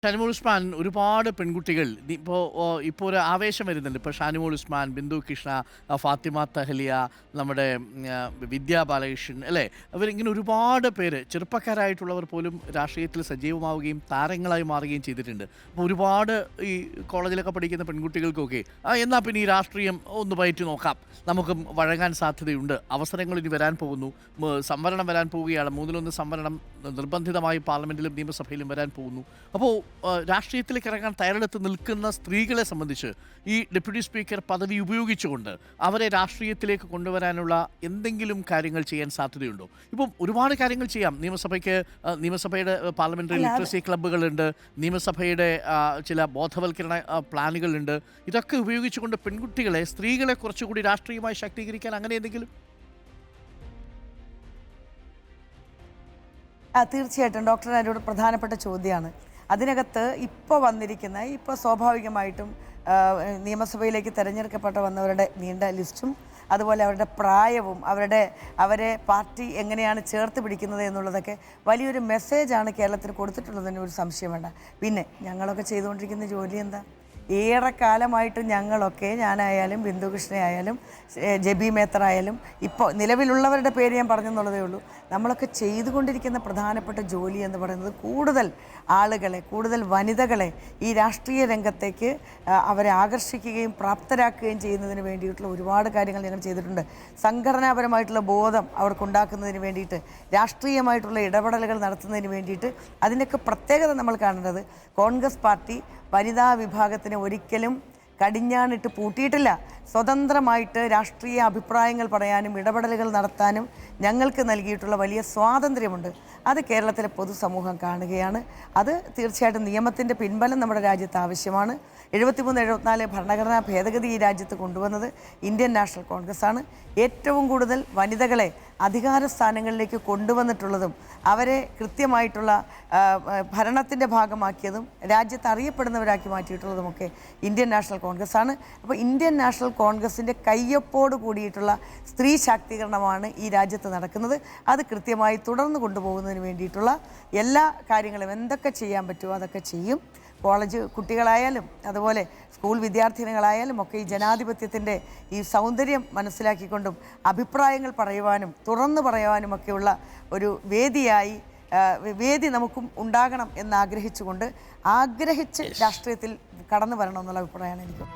ഷാനിമോൾ ഉസ്മാൻ ഒരുപാട് പെൺകുട്ടികൾ ഇപ്പോൾ ഒരു ആവേശം വരുന്നുണ്ട്. ഇപ്പോൾ ഷാനിമോൾ ഉസ്മാൻ, ബിന്ദു കൃഷ്ണ, ഫാത്തിമ തഹലിയ, നമ്മുടെ വിദ്യാ ബാലകൃഷ്ണൻ അല്ലേ, അവരിങ്ങനെ ഒരുപാട് പേര് ചെറുപ്പക്കാരായിട്ടുള്ളവർ പോലും രാഷ്ട്രീയത്തിൽ സജീവമാവുകയും താരങ്ങളായി മാറുകയും ചെയ്തിട്ടുണ്ട്. അപ്പോൾ ഒരുപാട് ഈ കോളേജിലൊക്കെ പഠിക്കുന്ന പെൺകുട്ടികൾക്കൊക്കെ എന്നാൽ പിന്നെ ഈ രാഷ്ട്രീയം ഒന്ന് പയറ്റി നോക്കാം, നമുക്ക് വഴങ്ങാൻ സാധ്യതയുണ്ട്, അവസരങ്ങൾ ഇനി വരാൻ പോകുന്നു, സംവരണം വരാൻ പോവുകയാണ്, 1/3 സംവരണം നിർബന്ധിതമായി പാർലമെൻറ്റിലും നിയമസഭയിലും വരാൻ പോകുന്നു. അപ്പോൾ രാഷ്ട്രീയത്തിലേക്ക് ഇറങ്ങാൻ തയ്യാറെടുത്ത് നിൽക്കുന്ന സ്ത്രീകളെ സംബന്ധിച്ച് ഈ ഡെപ്യൂട്ടി സ്പീക്കർ പദവി ഉപയോഗിച്ചുകൊണ്ട് അവരെ രാഷ്ട്രീയത്തിലേക്ക് കൊണ്ടുവരാനുള്ള എന്തെങ്കിലും കാര്യങ്ങൾ ചെയ്യാൻ സാധ്യതയുണ്ടോ? ഇപ്പം ഒരുപാട് കാര്യങ്ങൾ ചെയ്യാം. നിയമസഭയുടെ പാർലമെൻ്ററി ലിറ്ററസി ക്ലബ്ബുകളുണ്ട്, നിയമസഭയുടെ ചില ബോധവൽക്കരണ പ്ലാനുകളുണ്ട്. ഇതൊക്കെ ഉപയോഗിച്ചുകൊണ്ട് പെൺകുട്ടികളെ, സ്ത്രീകളെ കുറച്ചുകൂടി രാഷ്ട്രീയമായി ശാക്തീകരിക്കാൻ അങ്ങനെ എന്തെങ്കിലും? തീർച്ചയായിട്ടും ഡോക്ടർ എന്നോട് പ്രധാനപ്പെട്ട ചോദ്യമാണ്. അതിനകത്ത് ഇപ്പോൾ സ്വാഭാവികമായിട്ടും നിയമസഭയിലേക്ക് തിരഞ്ഞെടുക്കപ്പെട്ട വന്നവരുടെ നീണ്ട ലിസ്റ്റും അതുപോലെ അവരുടെ പ്രായവും അവരെ പാർട്ടി എങ്ങനെയാണ് ചേർത്ത് പിടിക്കുന്നത് എന്നുള്ളതൊക്കെ വലിയൊരു മെസ്സേജാണ് കേരളത്തിന് കൊടുത്തിട്ടുള്ളതിന് ഒരു സംശയം വേണ്ട. പിന്നെ ഞങ്ങളൊക്കെ ചെയ്തുകൊണ്ടിരിക്കുന്ന ജോലി എന്താ? ഏറെക്കാലമായിട്ട് ഞാനായാലും ബിന്ദുകൃഷ്ണയായാലും ജെബി മേത്തറായാലും ഇപ്പോൾ നിലവിലുള്ളവരുടെ പേര് ഞാൻ പറഞ്ഞെന്നുള്ളതേ ഉള്ളൂ, നമ്മളൊക്കെ ചെയ്തുകൊണ്ടിരിക്കുന്ന പ്രധാനപ്പെട്ട ജോലി എന്ന് പറയുന്നത് കൂടുതൽ ആളുകളെ, കൂടുതൽ വനിതകളെ ഈ രാഷ്ട്രീയ രംഗത്തേക്ക് അവരെ ആകർഷിക്കുകയും പ്രാപ്തരാക്കുകയും ചെയ്യുന്നതിന് വേണ്ടിയിട്ടുള്ള ഒരുപാട് കാര്യങ്ങൾ ഞങ്ങൾ ചെയ്തിട്ടുണ്ട്. സംഘടനാപരമായിട്ടുള്ള ബോധം അവർക്കുണ്ടാക്കുന്നതിന് വേണ്ടിയിട്ട്, രാഷ്ട്രീയമായിട്ടുള്ള ഇടപെടലുകൾ നടത്തുന്നതിന് വേണ്ടിയിട്ട്. അതിൻ്റെയൊക്കെ പ്രത്യേകത നമ്മൾ കാണേണ്ടത്, കോൺഗ്രസ് പാർട്ടി വനിതാ വിഭാഗത്തിന് ഒരിക്കലും കടിഞ്ഞാണിട്ട് പൂട്ടിയിട്ടില്ല. സ്വതന്ത്രമായിട്ട് രാഷ്ട്രീയ അഭിപ്രായങ്ങൾ പറയാനും ഇടപെടലുകൾ നടത്താനും ഞങ്ങൾക്ക് നൽകിയിട്ടുള്ള വലിയ സ്വാതന്ത്ര്യമുണ്ട്. അത് കേരളത്തിലെ പൊതുസമൂഹം കാണുകയാണ്. അത് തീർച്ചയായിട്ടും നിയമത്തിൻ്റെ പിൻബലം നമ്മുടെ രാജ്യത്ത് ആവശ്യമാണ്. 73-74 ഭരണഘടനാ ഭേദഗതി ഈ രാജ്യത്ത് കൊണ്ടുവന്നത് ഇന്ത്യൻ നാഷണൽ കോൺഗ്രസ് ആണ്. ഏറ്റവും കൂടുതൽ വനിതകളെ അധികാര സ്ഥാനങ്ങളിലേക്ക് കൊണ്ടുവന്നിട്ടുള്ളതും അവരെ കൃത്യമായിട്ടുള്ള ഭരണത്തിൻ്റെ ഭാഗമാക്കിയതും രാജ്യത്ത് അറിയപ്പെടുന്നവരാക്കി മാറ്റിയിട്ടുള്ളതുമൊക്കെ ഇന്ത്യൻ നാഷണൽ കോൺഗ്രസ് ആണ്. അപ്പോൾ ഇന്ത്യൻ നാഷണൽ കോൺഗ്രസിൻ്റെ കയ്യൊപ്പോട് കൂടിയിട്ടുള്ള സ്ത്രീ ശാക്തീകരണമാണ് ഈ രാജ്യത്ത് നടക്കുന്നത്. അത് കൃത്യമായി തുടർന്ന് കൊണ്ടുപോകുന്നതിന് വേണ്ടിയിട്ടുള്ള എല്ലാ കാര്യങ്ങളും എന്തൊക്കെ ചെയ്യാൻ പറ്റുമോ അതൊക്കെ ചെയ്യും. കോളേജ് കുട്ടികളായാലും അതുപോലെ സ്കൂൾ വിദ്യാർത്ഥിനികളായാലും ഒക്കെ ഈ ജനാധിപത്യത്തിൻ്റെ ഈ സൗന്ദര്യം മനസ്സിലാക്കിക്കൊണ്ടും അഭിപ്രായങ്ങൾ പറയുവാനും തുറന്നു പറയുവാനുമൊക്കെയുള്ള ഒരു വേദി നമുക്കും ഉണ്ടാകണം എന്നാഗ്രഹിച്ചുകൊണ്ട് രാഷ്ട്രീയത്തിൽ കടന്നു വരണമെന്നുള്ള അഭിപ്രായമാണ് എനിക്ക്.